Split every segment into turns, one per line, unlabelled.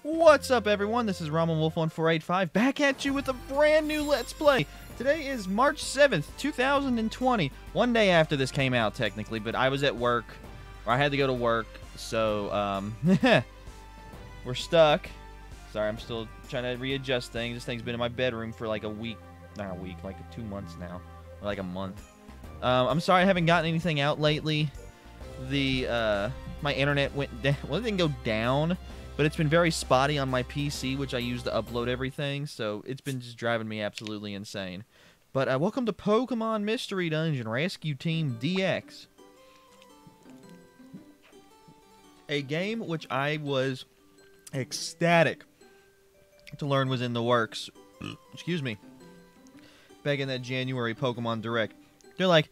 What's up, everyone? This is Ramen Wolf 1485 back at you with a brand new Let's Play. Today is March 7th, 2020. One day after this came out, technically, but I was at work, or I had to go to work, so, we're stuck. Sorry, I'm still trying to readjust things. This thing's been in my bedroom for like a week, not a week, like 2 months now, or like a month. I'm sorry I haven't gotten anything out lately. My internet went down. Well, it didn't go down, but it's been very spotty on my PC, which I use to upload everything, so it's been just driving me absolutely insane. But welcome to Pokemon Mystery Dungeon Rescue Team DX. A game which I was ecstatic to learn was in the works. Excuse me. Back in that January Pokemon Direct. They're like,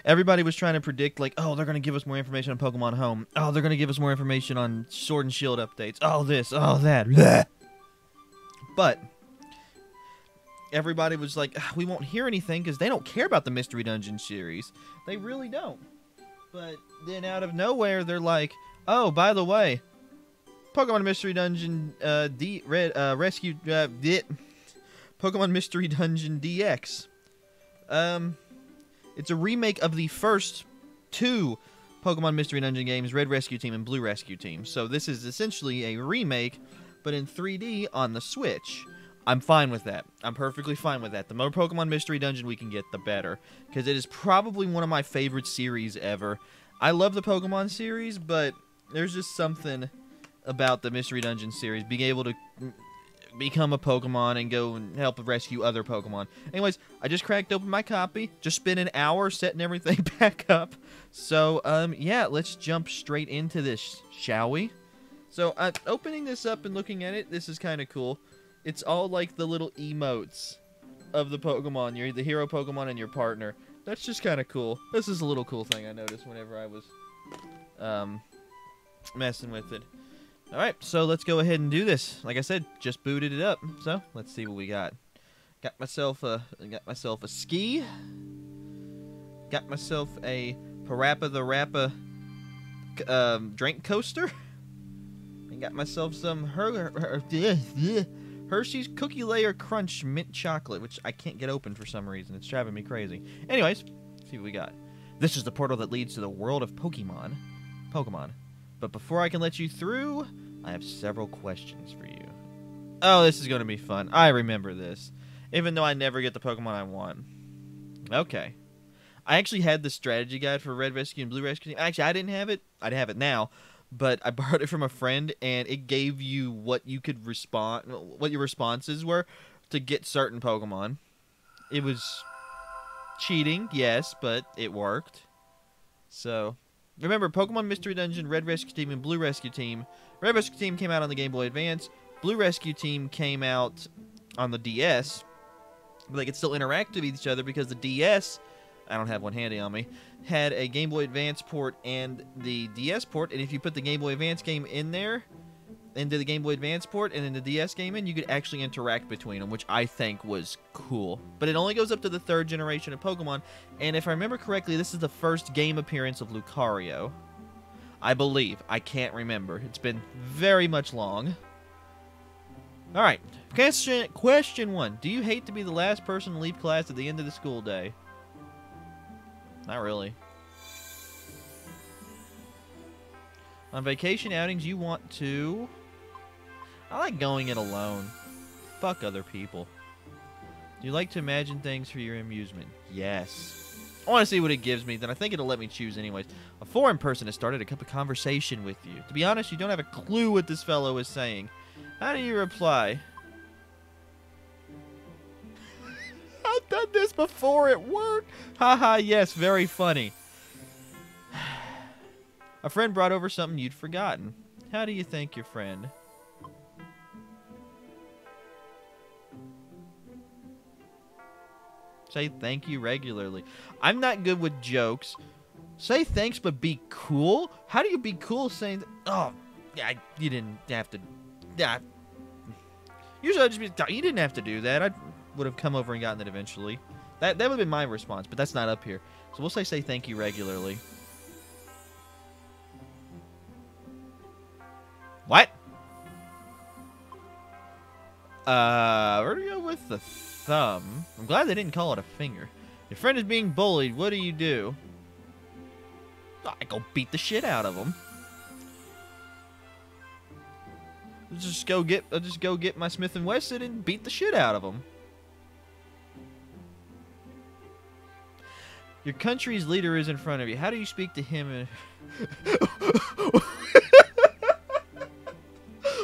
everybody was trying to predict, like, oh, they're going to give us more information on Pokemon Home. Oh, they're going to give us more information on Sword and Shield updates. Oh, this, oh, that. Bleh. But everybody was like, we won't hear anything because they don't care about the Mystery Dungeon series. They really don't. But then out of nowhere, they're like, oh, by the way, Pokemon Mystery Dungeon Rescue... Pokemon Mystery Dungeon DX. It's a remake of the first two Pokemon Mystery Dungeon games, Red Rescue Team and Blue Rescue Team. So this is essentially a remake, but in 3D on the Switch. I'm fine with that. I'm perfectly fine with that. The more Pokemon Mystery Dungeon we can get, the better. Because it is probably one of my favorite series ever. I love the Pokemon series, but there's just something about the Mystery Dungeon series. Being able to become a Pokemon and go and help rescue other Pokemon. Anyways, I just cracked open my copy. Just spent an hour setting everything back up. So, yeah, let's jump straight into this, shall we? So, opening this up and looking at it, this is kind of cool. It's all like the little emotes of the Pokemon. You're the hero Pokemon and your partner. That's just kind of cool. This is a little cool thing I noticed whenever I was, messing with it. Alright, so let's go ahead and do this. Like I said, just booted it up. So, let's see what we got. Got myself a ski. Got myself a Parappa the Rappa drink coaster. And got myself some Hershey's Cookie Layer Crunch Mint Chocolate, which I can't get open for some reason. It's driving me crazy. Anyways, let's see what we got. This is the portal that leads to the world of Pokemon. But before I can let you through, I have several questions for you. Oh, this is going to be fun. I remember this. Even though I never get the Pokemon I want. Okay. I actually had the strategy guide for Red Rescue and Blue Rescue. Actually, I didn't have it. I'd have it now. But I borrowed it from a friend, and it gave you what you could respond, what your responses were to get certain Pokemon. It was cheating, yes, but it worked. So, remember, Pokemon Mystery Dungeon, Red Rescue Team, and Blue Rescue Team. Red Rescue Team came out on the Game Boy Advance. Blue Rescue Team came out on the DS. But they could still interact with each other because the DS, I don't have one handy on me, had a Game Boy Advance port and the DS port. And if you put the Game Boy Advance game in there, into the Game Boy Advance port, and then the DS game in, you could actually interact between them, which I think was cool. But it only goes up to the 3rd generation of Pokemon, and if I remember correctly, this is the first game appearance of Lucario. I believe. I can't remember. It's been very much long. Alright, question 1. Do you hate to be the last person to leave class at the end of the school day? Not really. On vacation outings, you want to... I like going it alone. Fuck other people. Do you like to imagine things for your amusement? Yes. I want to see what it gives me, then I think it'll let me choose anyways. A foreign person has started a cup of conversation with you. To be honest, you don't have a clue what this fellow is saying. How do you reply? I've done this before at work. Haha, yes, very funny. A friend brought over something you'd forgotten. How do you thank your friend? Say thank you regularly. I'm not good with jokes. Say thanks, but be cool? How do you be cool saying... Oh, yeah, you didn't have to... Usually I'd just be... You didn't have to do that. I would have come over and gotten it eventually. That would have been my response, but that's not up here. So we'll say thank you regularly. What? We're gonna go with the thumb. I'm glad they didn't call it a finger. Your friend is being bullied. What do? I go beat the shit out of him. I'll just go get my Smith & Wesson and beat the shit out of him. Your country's leader is in front of you. How do you speak to him?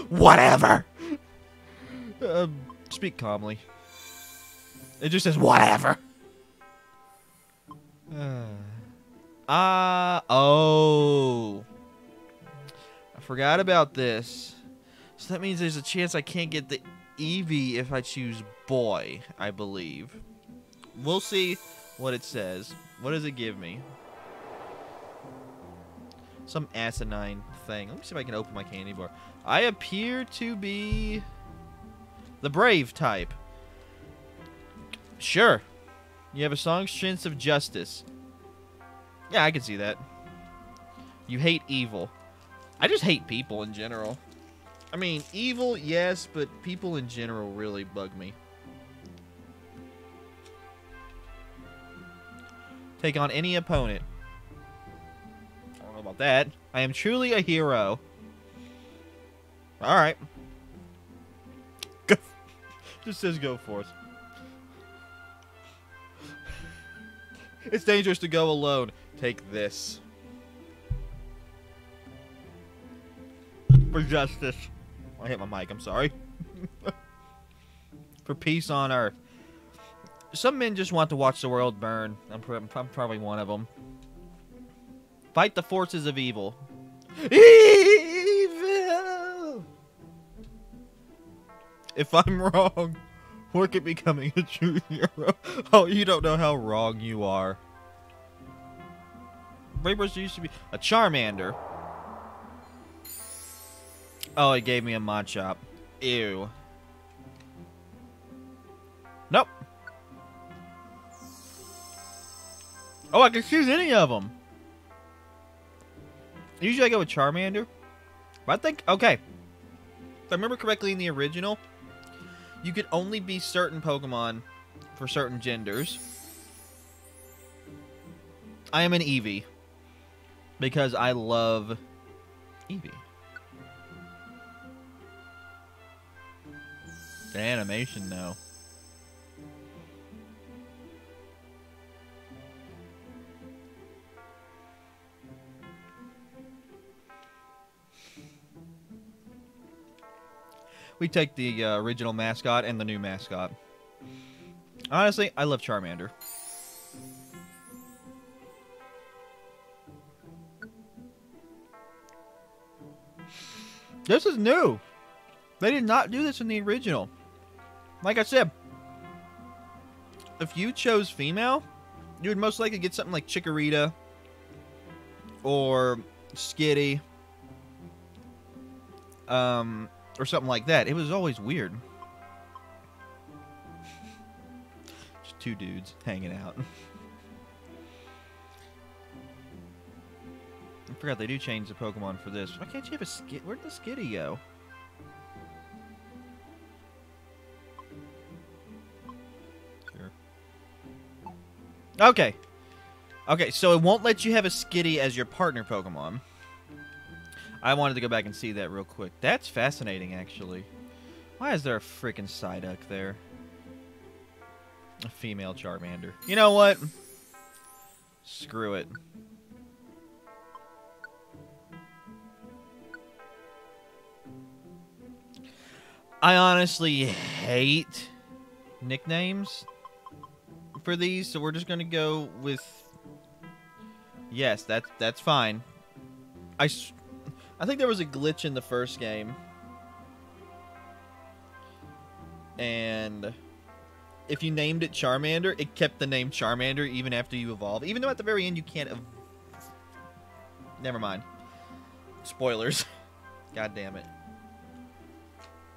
Whatever. Speak calmly. It just says whatever. Oh. I forgot about this. So that means there's a chance I can't get the Eevee if I choose boy, I believe. We'll see what it says. What does it give me? Some asinine thing. Let me see if I can open my candy bar. I appear to be the brave type. Sure. You have a strong sense of justice. Yeah, I can see that. You hate evil. I just hate people in general. I mean, evil, yes, but people in general really bug me. Take on any opponent. I don't know about that. I am truly a hero. Alright. Just says go forth. It's dangerous to go alone. Take this. For justice. I hit my mic, I'm sorry. For peace on Earth. Some men just want to watch the world burn. I'm probably one of them. Fight the forces of evil. Evil! If I'm wrong, work at becoming a true hero. Oh, you don't know how wrong you are. Rainbows used to be a Charmander. Oh, it gave me a Machop. Ew. Nope. Oh, I can choose any of them. Usually I go with Charmander. But I think, okay. If I remember correctly in the original, you could only be certain Pokemon for certain genders. I am an Eevee. Because I love Eevee. The animation, though. We take the original mascot and the new mascot. Honestly, I love Charmander. This is new. They did not do this in the original. Like I said, if you chose female, you would most likely get something like Chikorita or Skitty. Or something like that. It was always weird. Just two dudes hanging out. I forgot they do change the Pokemon for this. Why can't you have a Skit? Where'd the Skitty go? Sure. Okay. Okay, so it won't let you have a Skitty as your partner Pokemon. I wanted to go back and see that real quick. That's fascinating, actually. Why is there a freaking Psyduck there? A female Charmander. You know what? Screw it. I honestly hate nicknames for these, so we're just gonna go with... Yes, that's fine. I think there was a glitch in the first game. And if you named it Charmander, it kept the name Charmander even after you evolve. Even though at the very end you can't... Never mind. Spoilers. God damn it.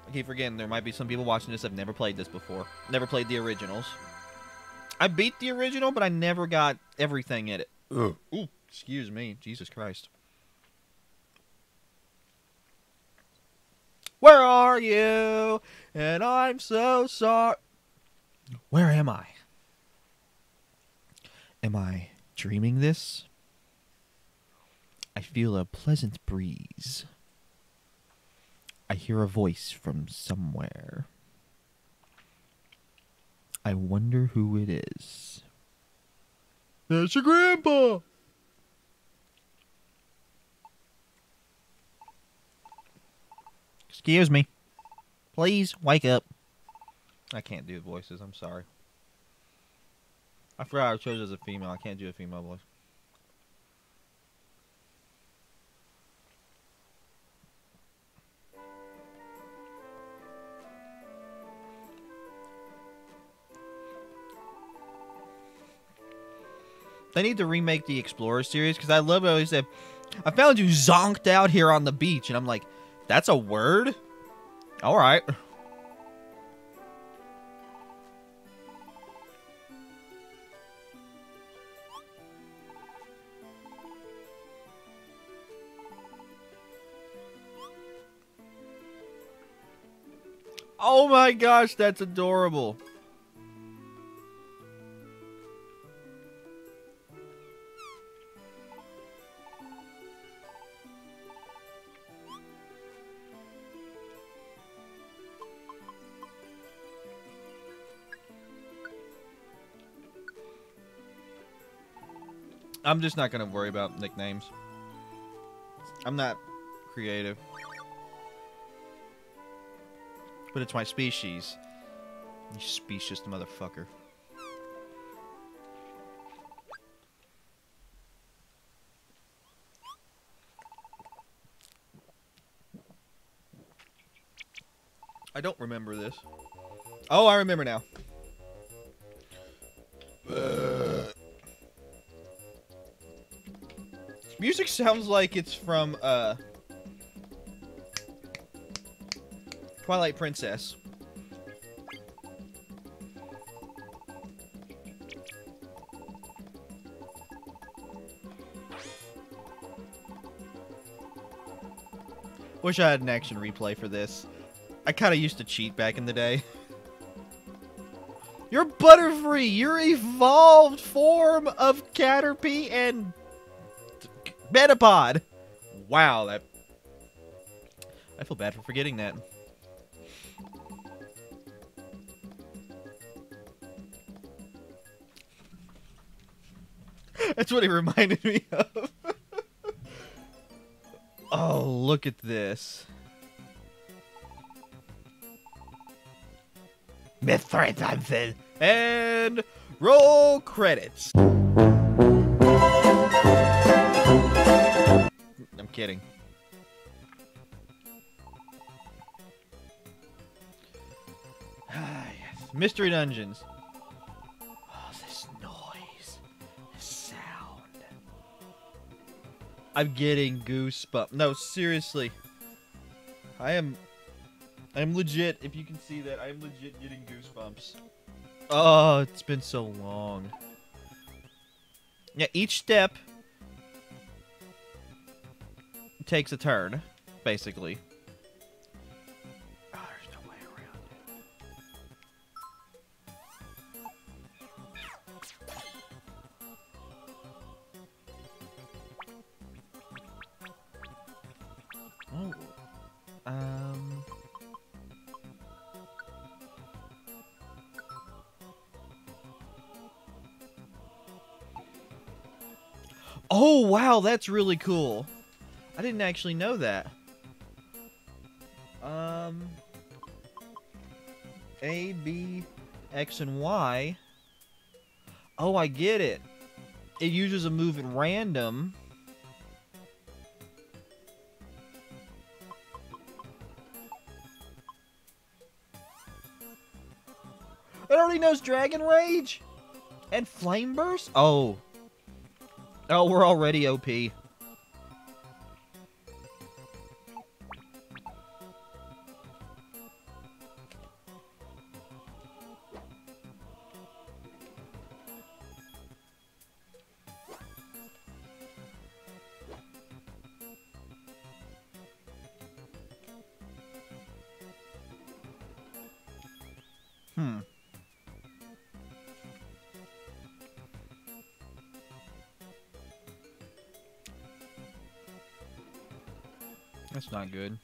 I keep forgetting there might be some people watching this that have never played this before. Never played the originals. I beat the original, but I never got everything in it. Ugh. Ooh, excuse me. Jesus Christ. Where are you? And I'm so sorry. Where am I? Am I dreaming this? I feel a pleasant breeze. I hear a voice from somewhere. I wonder who it is. That's your grandpa! Excuse me. Please, wake up. I can't do voices, I'm sorry. I forgot I chose as a female. I can't do a female voice. They need to remake the Explorer series, because I love how he said, I found you zonked out here on the beach. And I'm like, that's a word? Alright. Oh my gosh, that's adorable. I'm just not going to worry about nicknames. I'm not creative. But it's my species. You specious motherfucker. I don't remember this. Oh, I remember now. Music sounds like it's from, Twilight Princess. Wish I had an action replay for this. I kind of used to cheat back in the day. You're Butterfree! You're evolved form of Caterpie and Metapod! Wow, that... I feel bad for forgetting that. That's what he reminded me of. Oh, look at this. Mystery something. And roll credits. I'm kidding. Ah, yes. Mystery Dungeons. Oh, this noise. This sound. I'm getting goosebumps. No, seriously. I'm legit, if you can see that, I'm legit getting goosebumps. Oh, it's been so long. Yeah, each step takes a turn, basically. Oh, there's no way around it. Oh. Oh, wow, that's really cool. I didn't actually know that. A, B, X, and Y. Oh, I get it. It uses a move at random. It already knows Dragon Rage? And Flame Burst? Oh. Oh, we're already OP. That's not good.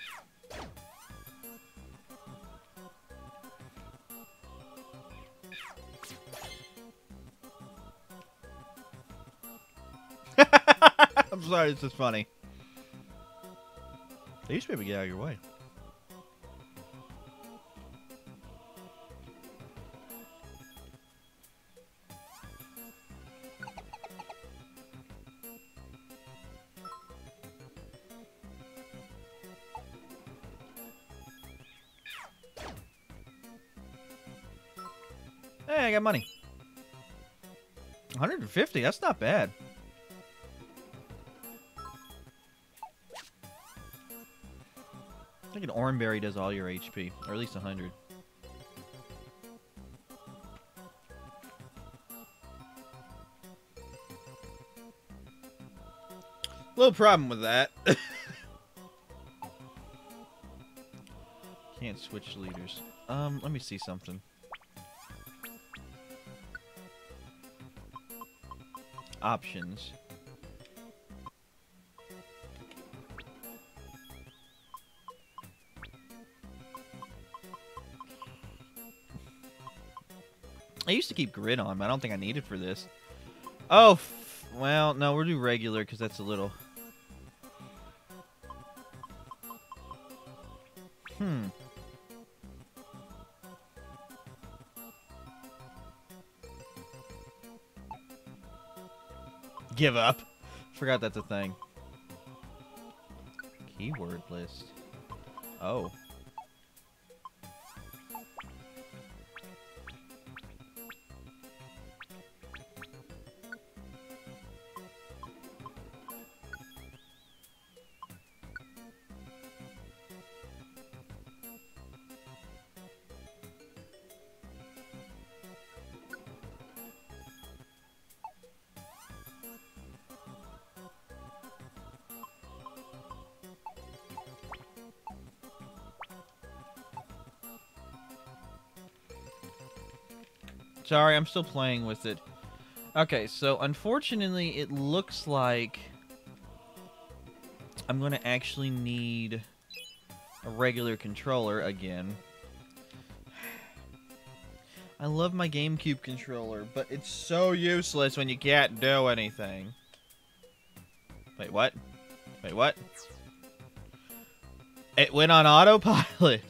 I'm sorry, it's just funny. They used to be able to get out of your way. Hey, I got money. 150, that's not bad. I think an orange berry does all your HP, or at least 100. Little problem with that. Can't switch leaders. Let me see something. Options. I used to keep grid on, but I don't think I need it for this. Oh, well, no, we'll do regular because that's a little... Give up. Forgot that's a thing. Keyword list. Oh. Sorry, I'm still playing with it. Okay, so unfortunately, it looks like I'm going to actually need a regular controller again. I love my GameCube controller, but it's so useless when you can't do anything. Wait, what? Wait, what? It went on autopilot.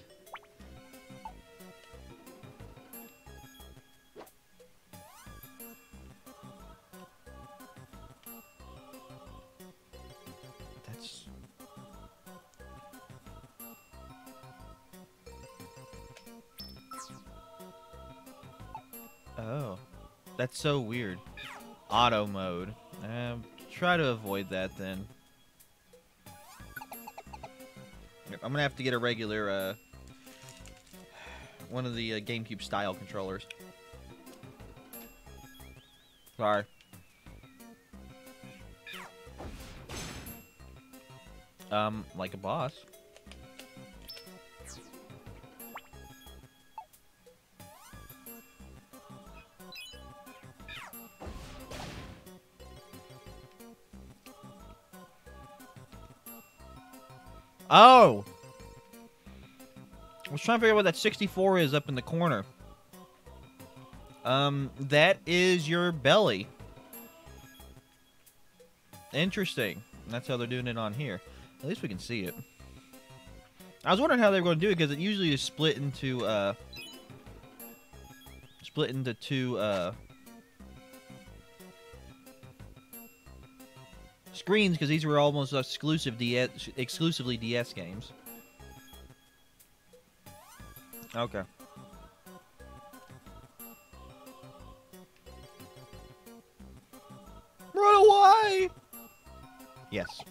Oh, that's so weird. Auto mode. Try to avoid that then. I'm gonna have to get a regular, one of the GameCube style controllers. Sorry. Like a boss. Oh! I was trying to figure out what that 64 is up in the corner. That is your belly. Interesting. That's how they're doing it on here. At least we can see it. I was wondering how they were going to do it, because it usually is split into two, screens, because these were almost exclusively DS games. Okay. Run away! Yes.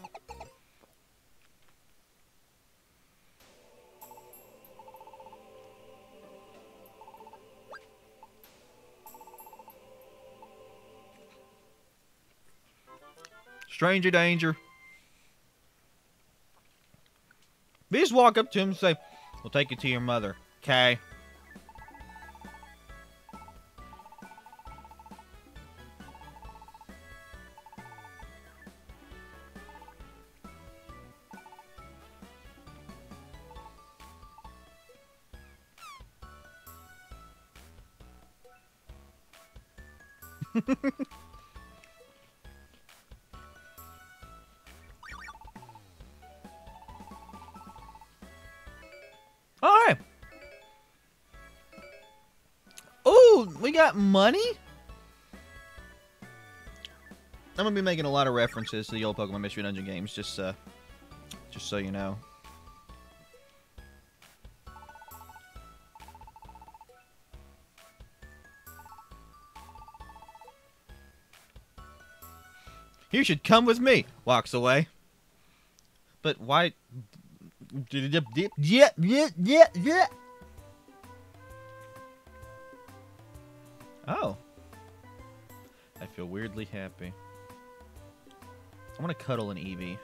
Stranger danger. We just walk up to him and say, "We'll take you to your mother." Okay. Alright. Ooh, we got money? I'm gonna be making a lot of references to the old Pokemon Mystery Dungeon games, just so you know. You should come with me. Walks away. But why? Yeah. Oh. I feel weirdly happy. I want to cuddle an Eevee.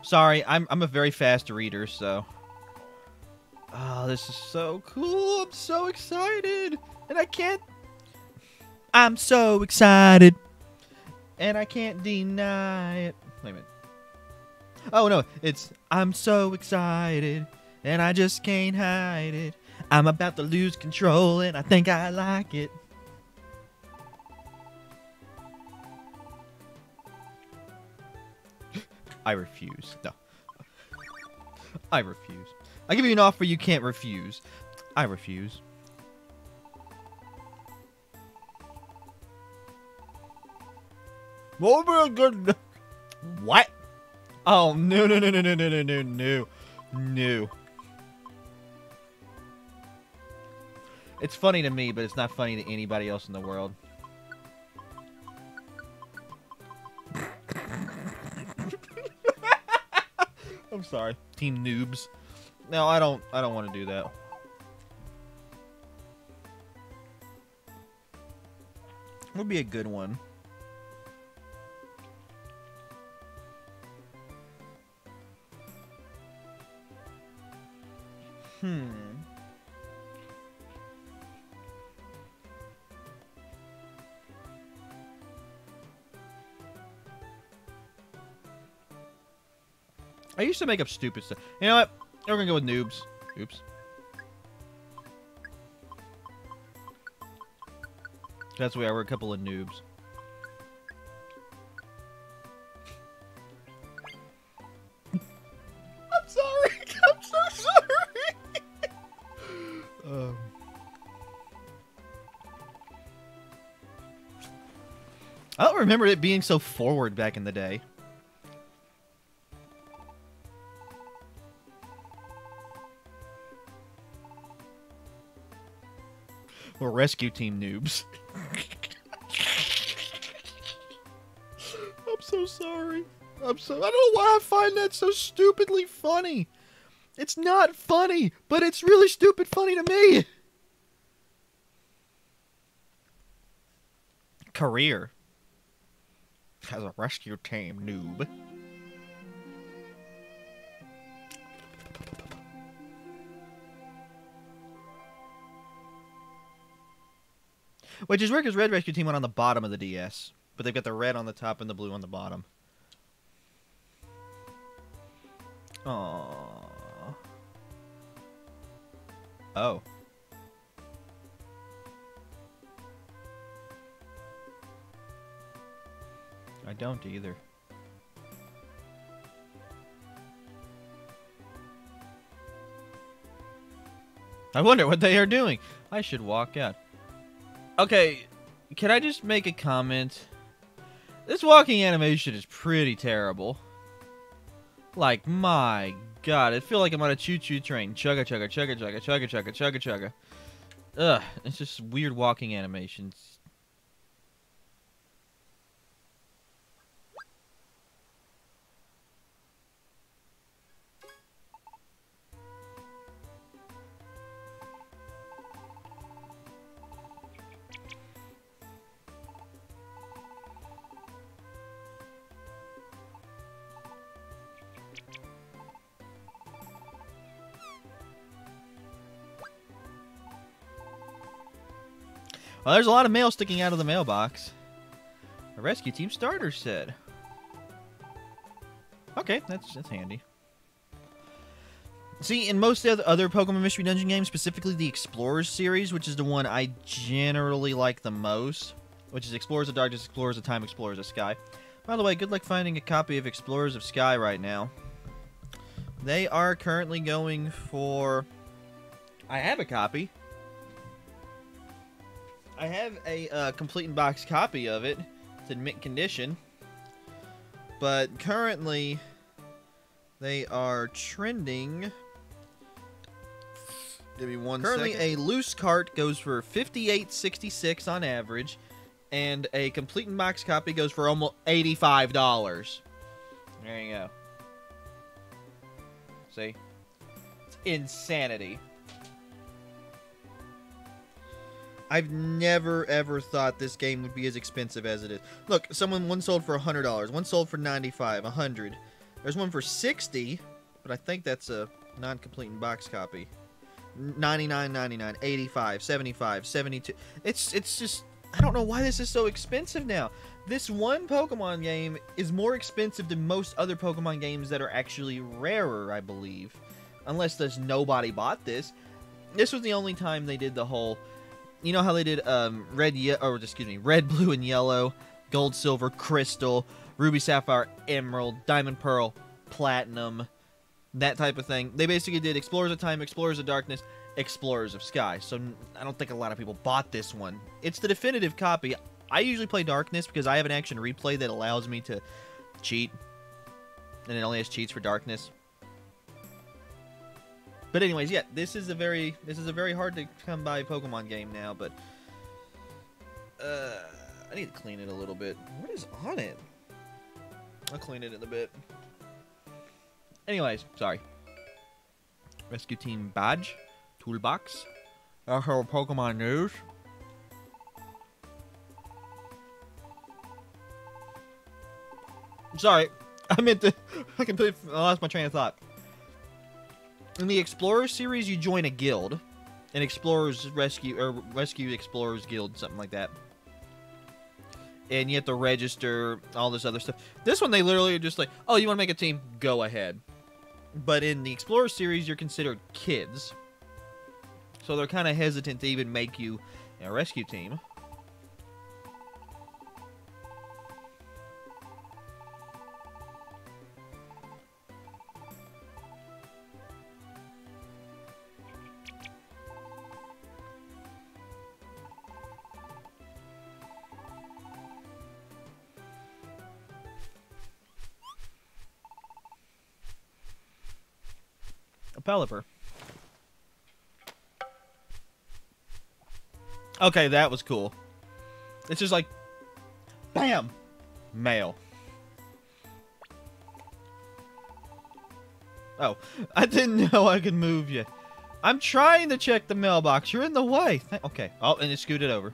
Sorry, I'm a very fast reader, so. Oh, this is so cool. I'm so excited. And I can't. I'm so excited. And I can't deny it. Wait a minute. Oh, no. It's I'm so excited. And I just can't hide it. I'm about to lose control and I think I like it. I refuse. No. I refuse. I give you an offer you can't refuse. I refuse. What? Oh, no. No. It's funny to me, but it's not funny to anybody else in the world. I'm sorry, Team Noobs. No, I don't want to do that. Would be a good one. I used to make up stupid stuff. You know what? We're gonna go with Noobs. Oops. That's why we're a couple of noobs. I'm sorry. I'm so sorry. I don't remember it being so forward back in the day. Or rescue team noobs. I'm so sorry. I don't know why I find that so stupidly funny. It's not funny, but it's really stupid funny to me. Career. As a rescue team noob. Which is weird because Red Rescue Team went on the bottom of the DS. But they've got the red on the top and the blue on the bottom. Aww. Oh. I don't either. I wonder what they are doing. I should walk out. Okay, can I just make a comment? This walking animation is pretty terrible. Like, my god, I feel like I'm on a choo-choo train. Chugga, chugga, chugga, chugga, chugga, chugga, chugga, chugga. Ugh, it's just weird walking animations. Well, there's a lot of mail sticking out of the mailbox. A rescue team starter set. Okay, that's handy. See, in most of the other Pokemon Mystery Dungeon games, specifically the Explorers series, which is the one I generally like the most, which is Explorers of Darkness, Explorers of Time, Explorers of Sky. By the way, good luck finding a copy of Explorers of Sky right now. They are currently going for... I have a copy. I have a complete in-box copy of it. It's in mint condition. But currently, they are trending... Give me one second. Currently, a loose cart goes for $58.66 on average, and a complete in-box copy goes for almost $85. There you go. See? It's insanity. I've never, ever thought this game would be as expensive as it is. Look, one sold for $100, one sold for $95, $100. There's one for $60, but I think that's a non-complete in-box copy. $99.99, $85, $75, $72. It's just, I don't know why this is so expensive now. This one Pokemon game is more expensive than most other Pokemon games that are actually rarer, I believe. Unless there's nobody bought this. This was the only time they did the whole, you know how they did red, blue, and yellow, gold, silver, crystal, ruby, sapphire, emerald, diamond, pearl, platinum, that type of thing. They basically did Explorers of Time, Explorers of Darkness, Explorers of Sky. So I don't think a lot of people bought this one. It's the definitive copy. I usually play Darkness because I have an action replay that allows me to cheat. And it only has cheats for Darkness. But anyways, yeah, this is a very hard to come by Pokemon game now, but I need to clean it a little bit. What is on it? I'll clean it in a bit. Anyways, sorry. Rescue Team Badge. Toolbox. That's our Pokemon news. Sorry. I completely lost my train of thought. In the Explorer series, you join a guild. An Explorers Rescue Explorers Guild, something like that. And you have to register, all this other stuff. This one, they literally are just like, oh, you want to make a team? Go ahead. But in the Explorer series, you're considered kids. So they're kind of hesitant to even make you a rescue team. A Pelipper. Okay, that was cool. It's just like, bam, mail. Oh, I didn't know I could move you. I'm trying to check the mailbox. You're in the way. Okay. Oh, and it scooted over.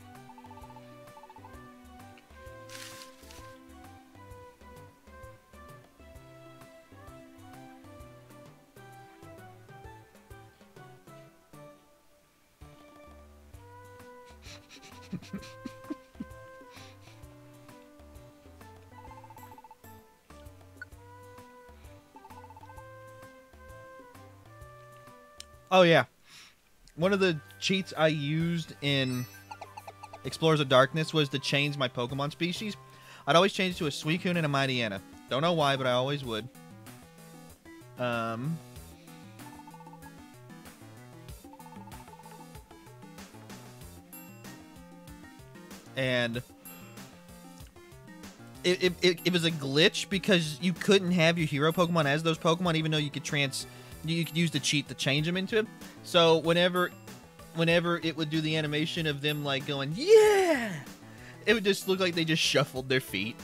Oh, yeah. One of the cheats I used in Explorers of Darkness was to change my Pokemon species. I'd always change to a Suicune and a Mightyena. Don't know why, but I always would. And it was a glitch because you couldn't have your hero Pokemon as those Pokemon, even though you could use the cheat to change them into it. So whenever it would do the animation of them like going, yeah, it would just look like they just shuffled their feet.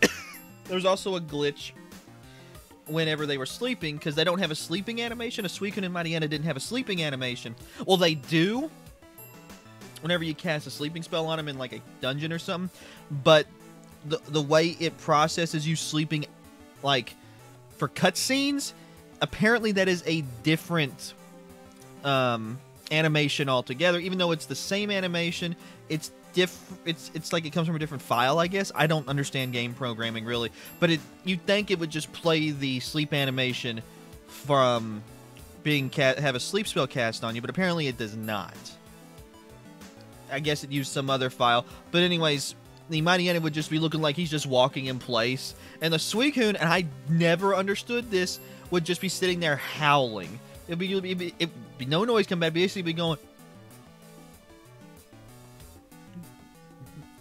There was also a glitch whenever they were sleeping because they don't have a sleeping animation. A Suicune and Mightyena didn't have a sleeping animation. Well, they do whenever you cast a sleeping spell on them in like a dungeon or something. But the way it processes you sleeping, like for cutscenes, apparently that is a different animation altogether. Even though it's the same animation, it's it's like it comes from a different file, I guess. I don't understand game programming really, but you'd think it would just play the sleep animation from being have a sleep spell cast on you, but apparently it does not. I guess it used some other file, but anyways, the Mighty Enemy would just be looking like he's just walking in place, and the Suicune, and I never understood this, would just be sitting there howling. It'd be no noise come back, basically be going.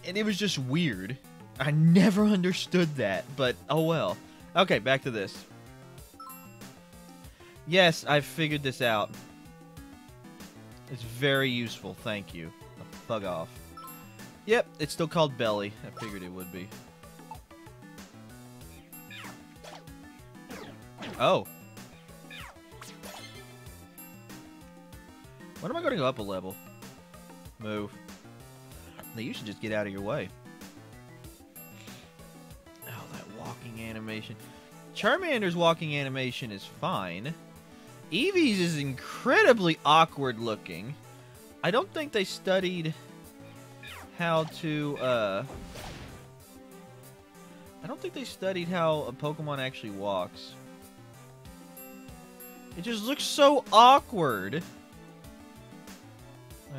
And it was just weird. I never understood that, but oh well. Okay, back to this. Yes, I've figured this out. It's very useful, thank you. Bug off. Yep, it's still called Belly. I figured it would be. Oh. When am I going to go up a level? Move. Now you should just get out of your way. Oh, that walking animation. Charmander's walking animation is fine. Eevee's is incredibly awkward looking. I don't think they studied how to, I don't think they studied how a Pokemon actually walks. It just looks so awkward.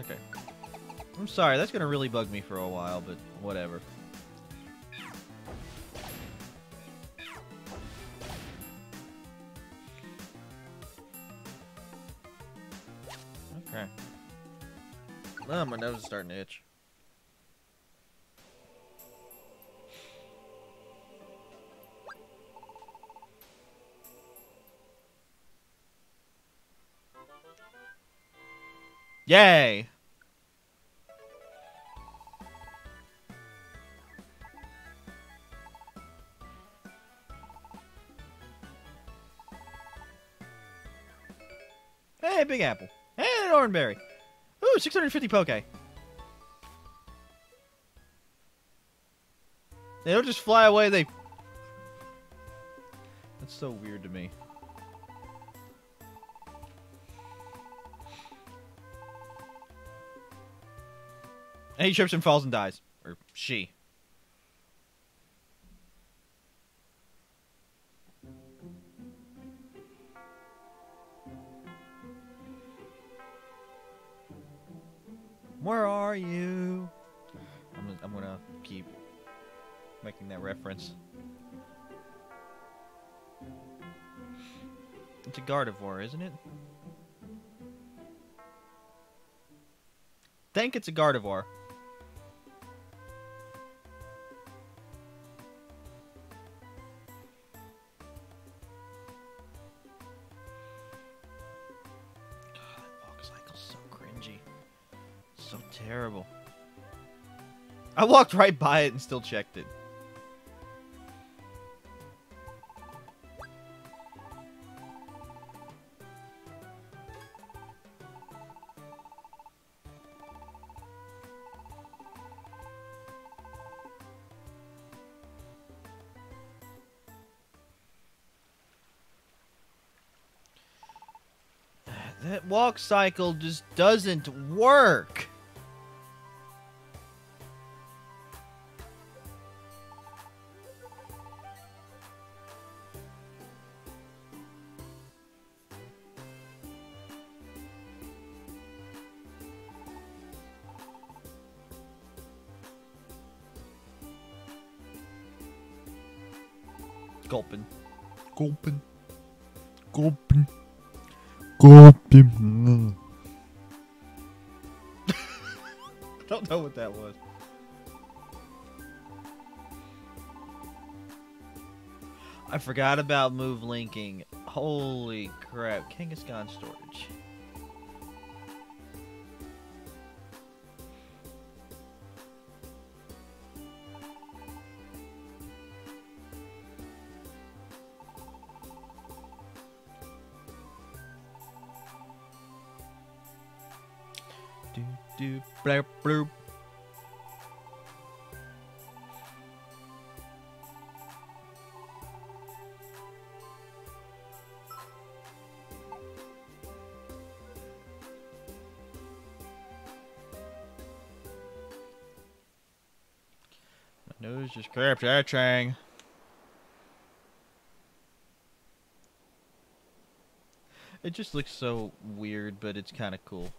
Okay. I'm sorry, that's gonna really bug me for a while, but whatever. Okay. Oh, my nose is starting to itch. Yay! Hey, Big Apple. Hey, an Oranberry. Ooh, 650 Poke. They don't just fly away, they... That's so weird to me. And he trips and falls and dies. Or she. Where are you? I'm gonna keep making that reference. It's a Gardevoir, isn't it? Think it's a Gardevoir. So terrible. I walked right by it and still checked it. That walk cycle just doesn't work. Gulpin. Gulpin. Gulpin. Gulpin. I don't know what that was. I forgot about move linking. Holy crap. Kangaskhan storage. Do blurp blurp. Noobs just kept searching. It just looks so weird, but it's kind of cool.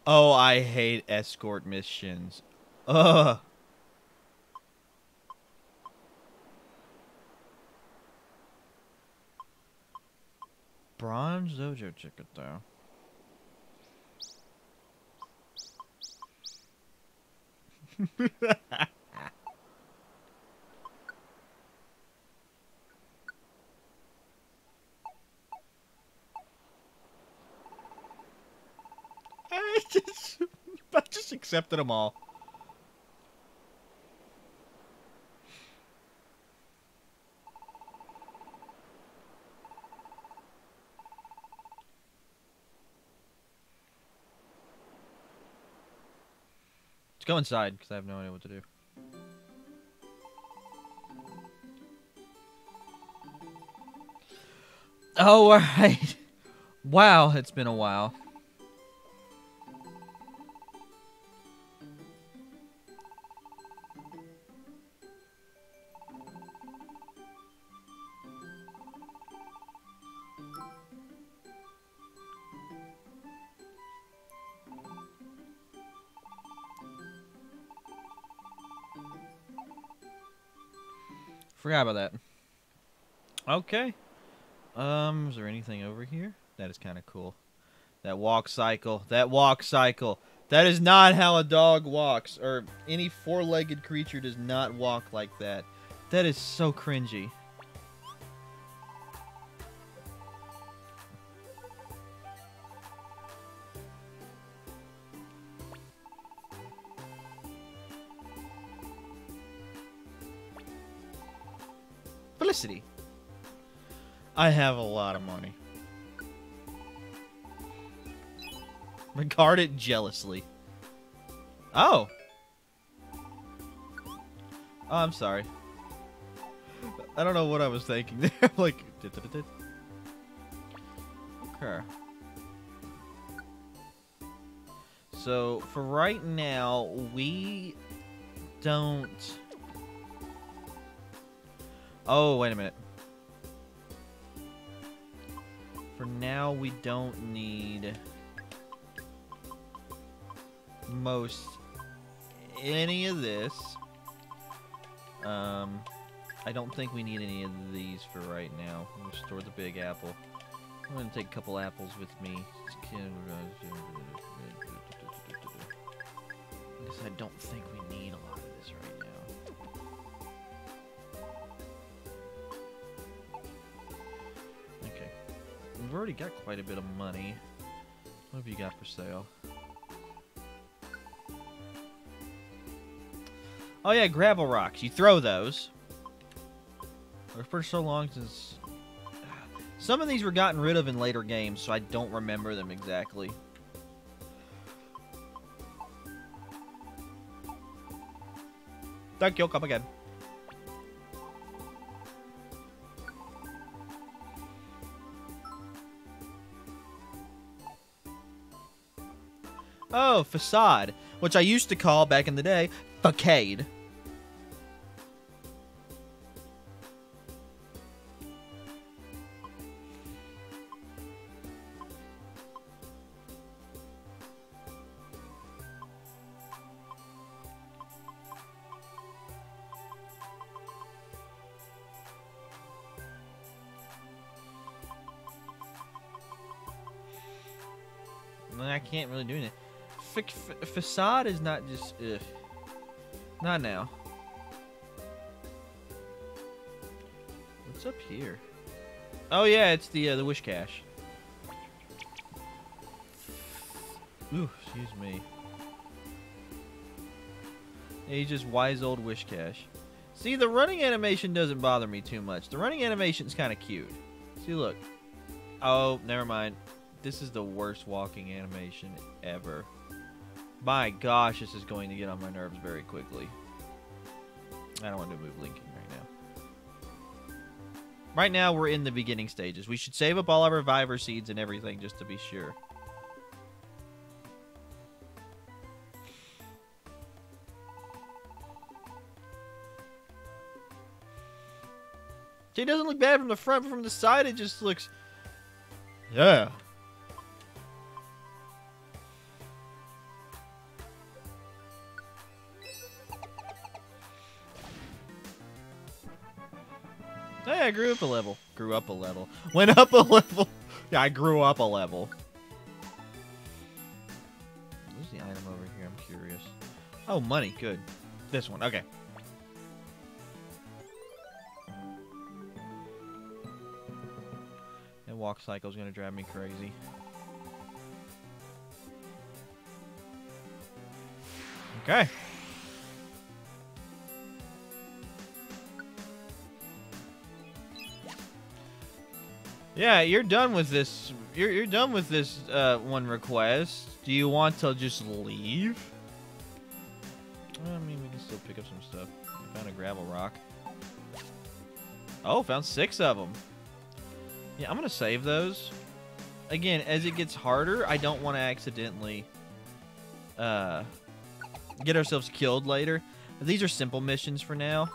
Oh, I hate escort missions. Ugh. Bronze Dojo ticket, though. I just accepted them all. Let's go inside, because I have no idea what to do. Oh, alright. Wow, it's been a while. Forgot about that. Okay. Is there anything over here? That is kind of cool. That walk cycle. That walk cycle. That is not how a dog walks. Or any four-legged creature does not walk like that. That is so cringy. Felicity. I have a lot of money. Regard it jealously. Oh. Oh, I'm sorry. I don't know what I was thinking there. Like, okay. So, for right now, we don't... Oh, wait a minute. For now, we don't need most any of this. I don't think we need any of these for right now. I'm gonna store the big apple. I'm gonna take a couple apples with me. Because I don't think we need a lot of this right now. Okay. We've already got quite a bit of money. What have you got for sale? Oh yeah, gravel rocks. You throw those. For so long since... Some of these were gotten rid of in later games, so I don't remember them exactly. Thank you, come again. Oh, facade, which I used to call back in the day, facade. I can't really do anything. Facade is not just... Ugh. Not now. What's up here? Oh yeah, it's the wish cache. Ooh, excuse me. Yeah, he's just wise old wish cache. See, the running animation doesn't bother me too much. The running animation's kind of cute. See, look. Oh, never mind. This is the worst walking animation ever. My gosh, this is going to get on my nerves very quickly. I don't want to move linking right now. Right now, we're in the beginning stages. We should save up all our reviver seeds and everything just to be sure. It doesn't look bad from the front, but from the side, it just looks... Yeah. Hey, I grew up a level. Grew up a level. Went up a level. Yeah, I grew up a level. What's the item over here? I'm curious. Oh, money. Good. This one. Okay. That walk cycle is going to drive me crazy. Okay. Yeah, you're done with this. You're done with this one request. Do you want to just leave? I mean, we can still pick up some stuff. We found a gravel rock. Oh, found 6 of them. Yeah, I'm gonna save those. Again, as it gets harder, I don't want to accidentally get ourselves killed later. These are simple missions for now.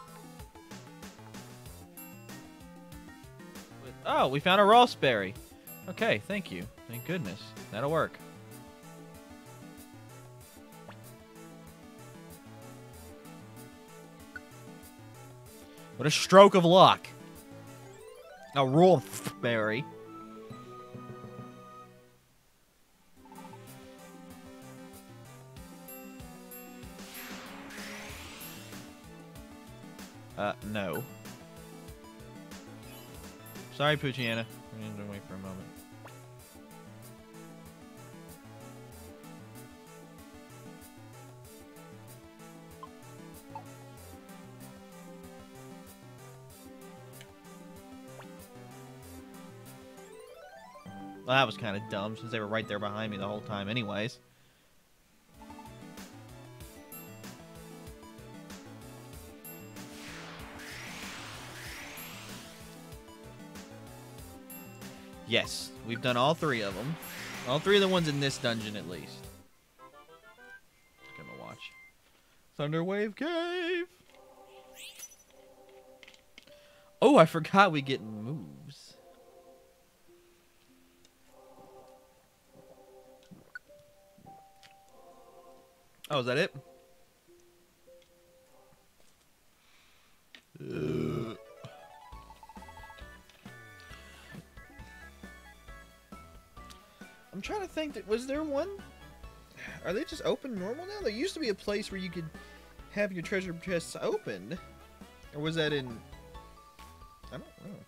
Oh, we found a raspberry. Okay, thank you. Thank goodness. That'll work. What a stroke of luck. A raspberry. No. Sorry, Poochiana. We need to wait for a moment. Well, that was kind of dumb since they were right there behind me the whole time anyways. Yes, we've done all 3 of them. All 3 of the ones in this dungeon, at least. Gonna watch. Thunderwave Cave! Oh, I forgot we get moves. Oh, is that it? I'm trying to think that was there one? Are they just open normal now? There used to be a place where you could have your treasure chests open. Or was that in... I don't know.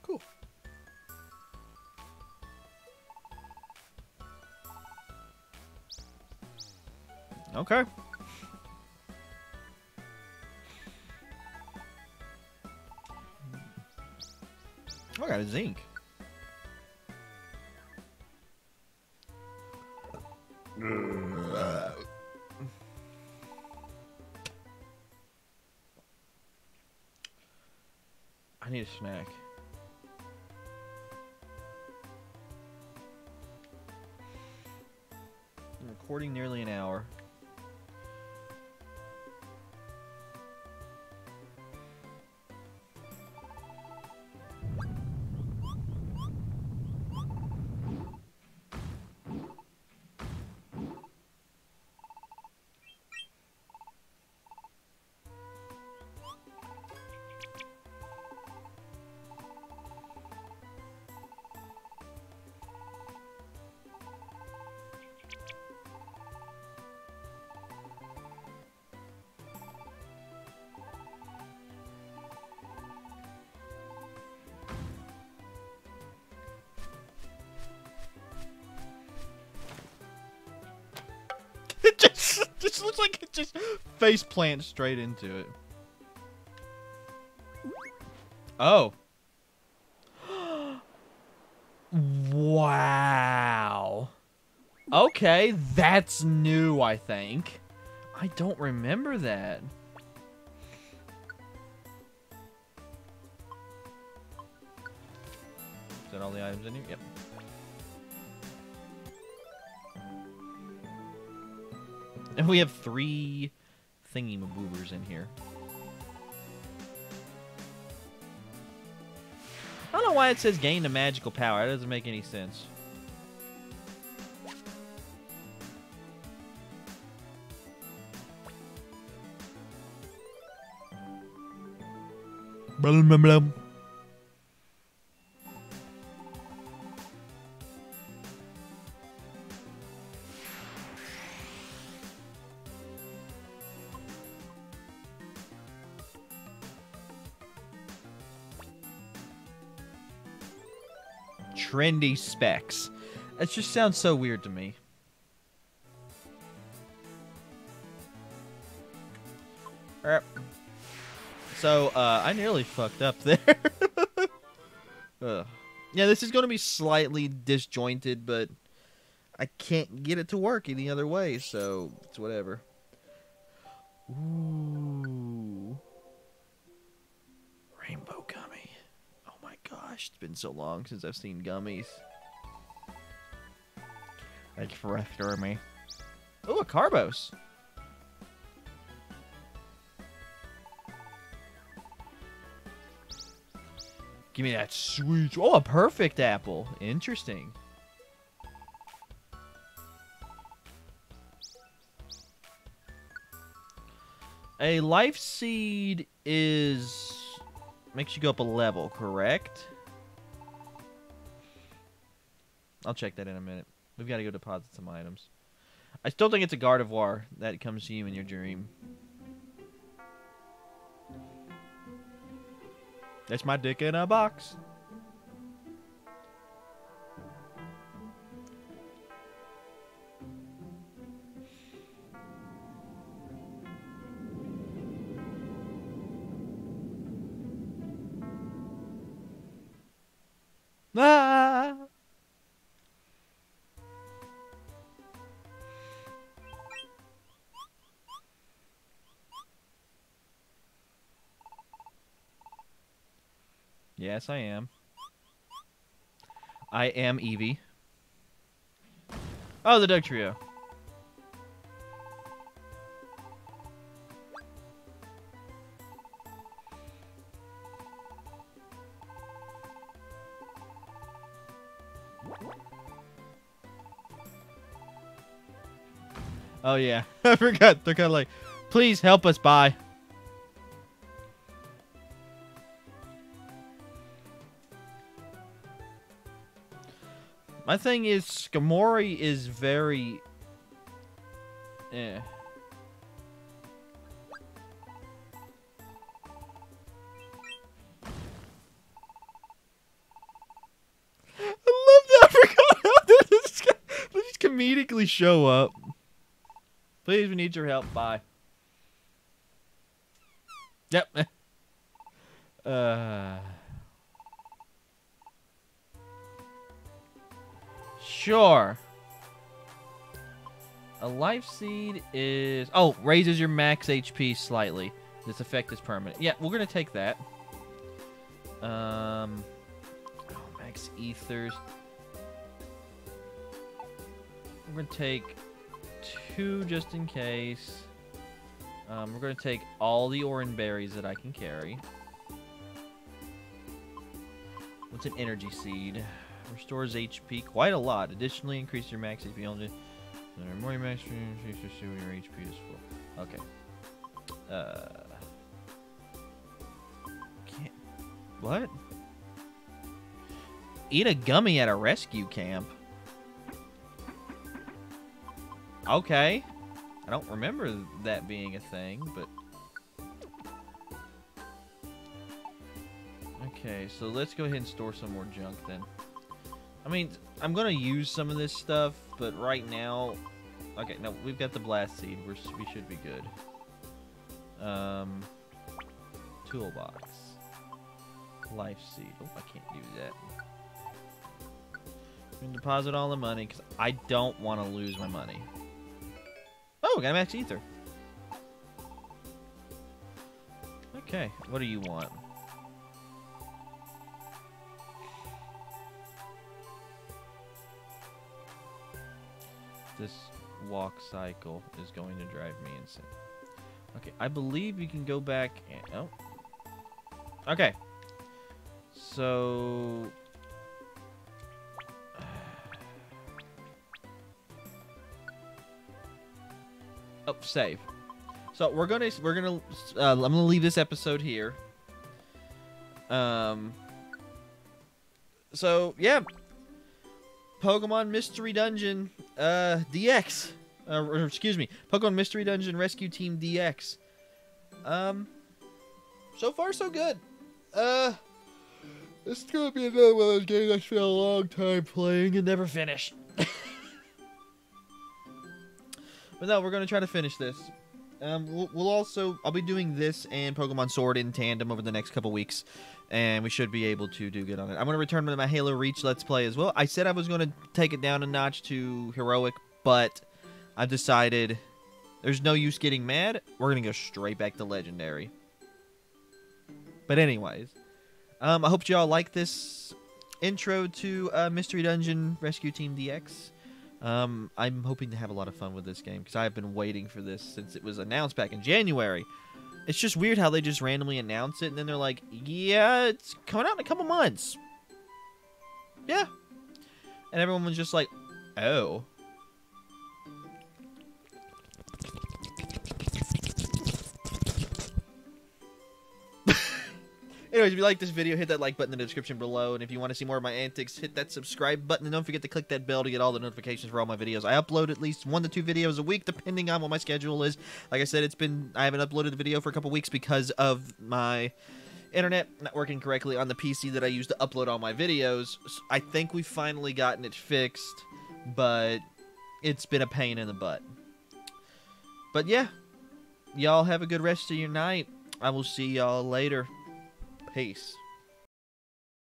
Cool. Okay. I got a zinc. I need a snack. I'm recording nearly an hour. It just looks like it just face plants straight into it. Oh. Wow. Okay, that's new, I think. I don't remember that. Is that all the items in here? Yep. And we have 3 thingy-maboobers in here. I don't know why it says gain a magical power. That doesn't make any sense. Blum, blum, blum. Trendy specs. That just sounds so weird to me. Alright. So, I nearly fucked up there. Yeah, this is going to be slightly disjointed, but I can't get it to work any other way, so it's whatever. Ooh. Rainbow gummy. Oh my gosh, it's been so long since I've seen gummies. Thank you for rescuing me. Oh, a Carbos. Give me that sweet... Oh, a perfect apple. Interesting. A life seed is... makes you go up a level, correct? I'll check that in a minute. We've got to go deposit some items. I still think it's a Gardevoir that comes to you in your dream. That's my dick in a box. Ah! Yes, I am. I am Eevee. Oh, the Doug Trio. Oh, yeah. I forgot. They're kind of like, please help us buy. My thing is, Skamori is very... eh. I love that. I forgot how they just comedically show up. Please, we need your help. Bye. Yep. Sure. A life seed is... oh, raises your max HP slightly. This effect is permanent. Yeah, we're going to take that. Oh, max ethers. We're going to take 2 just in case. We're going to take all the orange berries that I can carry. What's an energy seed? Restores HP quite a lot. Additionally, increase your max HP. More your max HP, your HP is full. Okay. Can't. What? Eat a gummy at a rescue camp. Okay. I don't remember that being a thing, but... okay, so let's go ahead and store some more junk then. I mean, I'm going to use some of this stuff, but right now... okay, no, we've got the blast seed. We should be good. Toolbox. Life seed. Oh, I can't do that. I'm going to deposit all the money, because I don't want to lose my money. Oh, got a max ether. Okay, what do you want? This walk cycle is going to drive me insane. Okay, I believe you can go back and... Oh. Okay. So... Oh, save. So I'm gonna leave this episode here. So yeah, Pokemon Mystery Dungeon DX, or excuse me, Pokemon Mystery Dungeon Rescue Team DX. So far so good. This is gonna be another one of those games I spent a long time playing and never finish. But no, we're gonna try to finish this. I'll be doing this and Pokemon Sword in tandem over the next couple weeks, and we should be able to do good on it. I'm going to return to my Halo Reach Let's Play as well. I said I was going to take it down a notch to Heroic, but I've decided there's no use getting mad. We're going to go straight back to Legendary. But anyways, I hope y'all like this intro to Mystery Dungeon Rescue Team DX. I'm hoping to have a lot of fun with this game because I've been waiting for this since it was announced back in January. It's just weird how they just randomly announce it and then they're like, yeah, it's coming out in a couple months. Yeah. And everyone was just like, oh. Anyways, if you like this video, hit that like button in the description below. And if you want to see more of my antics, hit that subscribe button. And don't forget to click that bell to get all the notifications for all my videos. I upload at least 1 to 2 videos a week, depending on what my schedule is. Like I said, I haven't uploaded a video for a couple weeks because of my internet not working correctly on the PC that I use to upload all my videos. So I think we've finally gotten it fixed, but it's been a pain in the butt. But yeah, y'all have a good rest of your night. I will see y'all later. Peace.